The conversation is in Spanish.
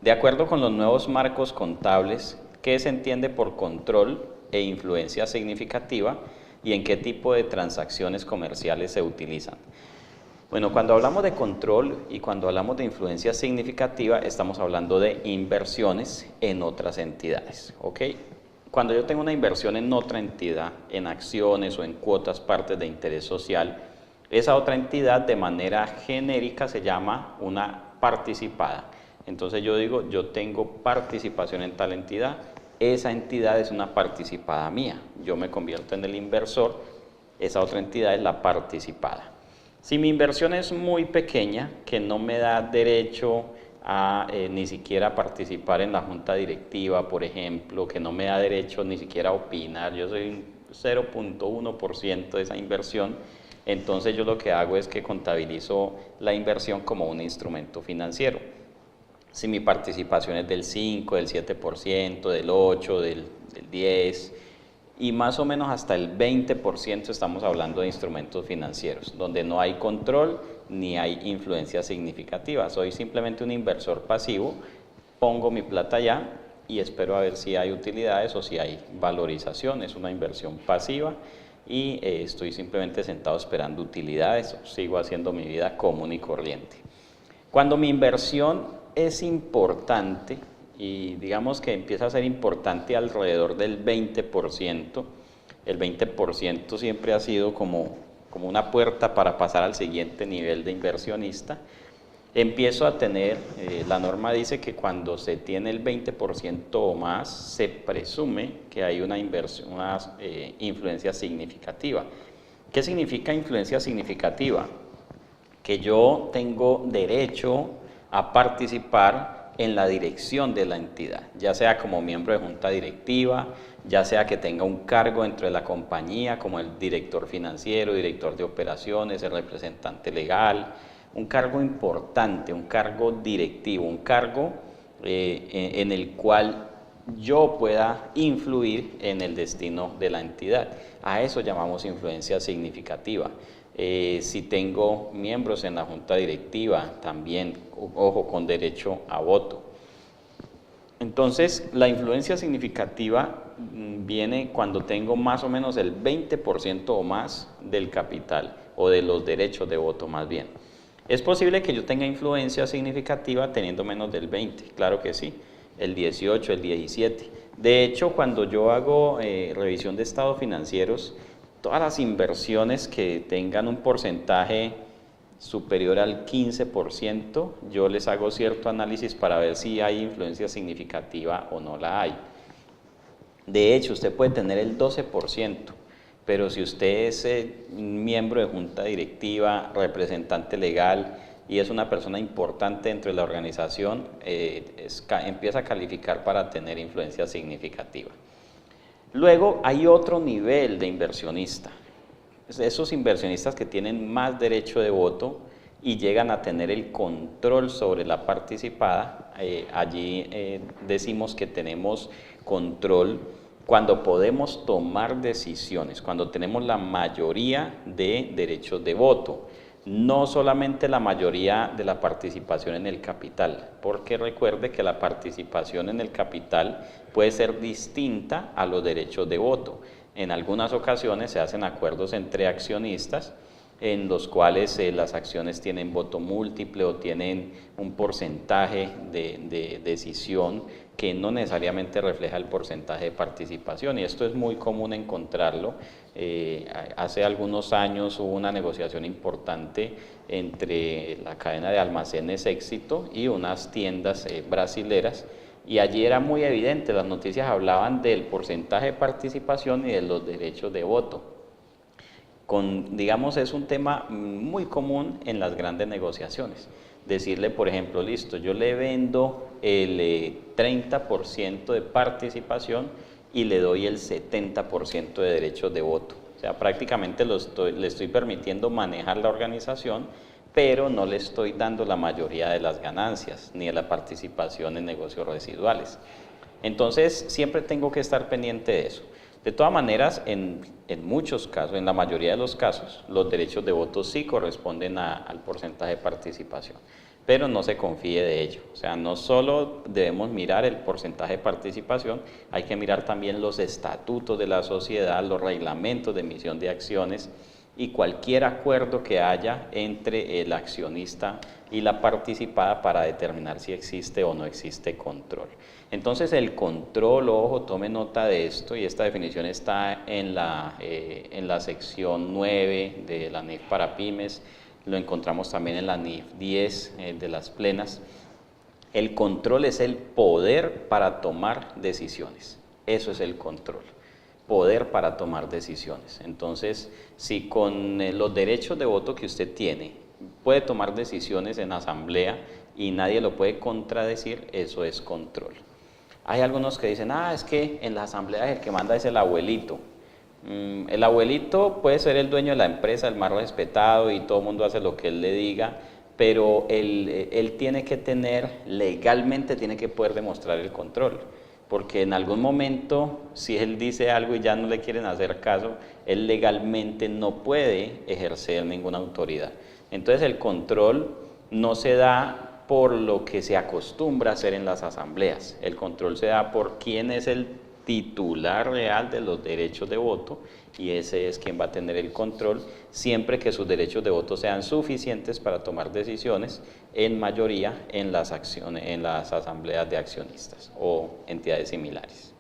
De acuerdo con los nuevos marcos contables, ¿qué se entiende por control e influencia significativa y en qué tipo de transacciones comerciales se utilizan? Bueno, cuando hablamos de control y cuando hablamos de influencia significativa, estamos hablando de inversiones en otras entidades, ¿ok? Cuando yo tengo una inversión en otra entidad, en acciones o en cuotas, partes de interés social, esa otra entidad de manera genérica se llama una participada. Entonces yo digo, yo tengo participación en tal entidad, esa entidad es una participada mía, yo me convierto en el inversor, esa otra entidad es la participada. Si mi inversión es muy pequeña, que no me da derecho a ni siquiera participar en la junta directiva, por ejemplo, que no me da derecho ni siquiera a opinar, yo soy un 0.1% de esa inversión, entonces yo lo que hago es que contabilizo la inversión como un instrumento financiero. Si mi participación es del 5, del 7%, del 8, del 10%, y más o menos hasta el 20% estamos hablando de instrumentos financieros, donde no hay control ni hay influencia significativa. Soy simplemente un inversor pasivo, pongo mi plata allá y espero a ver si hay utilidades o si hay valorización. Es una inversión pasiva y estoy simplemente sentado esperando utilidades, sigo haciendo mi vida común y corriente. Cuando mi inversión es importante, y digamos que empieza a ser importante alrededor del 20%, el 20% siempre ha sido como una puerta para pasar al siguiente nivel de inversionista, empiezo a tener, la norma dice que cuando se tiene el 20% o más, se presume que hay una influencia significativa. ¿Qué significa influencia significativa? Que yo tengo derecho a participar en la dirección de la entidad, ya sea como miembro de junta directiva, ya sea que tenga un cargo dentro de la compañía como el director financiero, director de operaciones, el representante legal, un cargo importante, un cargo directivo, un cargo en el cual yo pueda influir en el destino de la entidad. A eso llamamos influencia significativa. Si tengo miembros en la junta directiva, también, ojo, con derecho a voto. Entonces, la influencia significativa viene cuando tengo más o menos el 20% o más del capital, o de los derechos de voto más bien. ¿Es posible que yo tenga influencia significativa teniendo menos del 20%? Claro que sí, el 18%, el 17%. De hecho, cuando yo hago revisión de estados financieros, todas las inversiones que tengan un porcentaje superior al 15%, yo les hago cierto análisis para ver si hay influencia significativa o no la hay. De hecho, usted puede tener el 12%, pero si usted es miembro de junta directiva, representante legal y es una persona importante dentro de la organización, empieza a calificar para tener influencia significativa. Luego hay otro nivel de inversionista, esos inversionistas que tienen más derecho de voto y llegan a tener el control sobre la participada. Allí decimos que tenemos control cuando podemos tomar decisiones, cuando tenemos la mayoría de derechos de voto, no solamente la mayoría de la participación en el capital, porque recuerde que la participación en el capital puede ser distinta a los derechos de voto. En algunas ocasiones se hacen acuerdos entre accionistas en los cuales las acciones tienen voto múltiple o tienen un porcentaje de decisión que no necesariamente refleja el porcentaje de participación, y esto es muy común encontrarlo. Hace algunos años hubo una negociación importante entre la cadena de almacenes Éxito y unas tiendas brasileras, y allí era muy evidente, las noticias hablaban del porcentaje de participación y de los derechos de voto. Digamos, es un tema muy común en las grandes negociaciones. Decirle, por ejemplo, listo, yo le vendo el 30% de participación y le doy el 70% de derechos de voto. O sea, prácticamente le estoy permitiendo manejar la organización, pero no le estoy dando la mayoría de las ganancias ni de la participación en negocios residuales. Entonces, siempre tengo que estar pendiente de eso. De todas maneras, en muchos casos, en la mayoría de los casos, los derechos de voto sí corresponden al porcentaje de participación. pero no se confíe de ello. O sea, no solo debemos mirar el porcentaje de participación, hay que mirar también los estatutos de la sociedad, los reglamentos de emisión de acciones y cualquier acuerdo que haya entre el accionista y la participada para determinar si existe o no existe control. Entonces el control, ojo, tome nota de esto, y esta definición está en la sección 9 de la NIF para pymes, lo encontramos también en la NIF 10 de las plenas. El control es el poder para tomar decisiones, eso es el control, poder para tomar decisiones. Entonces, si con los derechos de voto que usted tiene puede tomar decisiones en asamblea y nadie lo puede contradecir, eso es control. Hay algunos que dicen, es que en la asamblea el que manda es el abuelito. El abuelito puede ser el dueño de la empresa, el más respetado, y todo el mundo hace lo que él le diga, pero él tiene que tener, legalmente tiene que poder demostrar el control, porque en algún momento, si él dice algo y ya no le quieren hacer caso, él legalmente no puede ejercer ninguna autoridad. Entonces el control no se da por lo que se acostumbra a hacer en las asambleas, el control se da por quién es el titular real de los derechos de voto, y ese es quien va a tener el control, siempre que sus derechos de voto sean suficientes para tomar decisiones en mayoría en las asambleas de accionistas o entidades similares.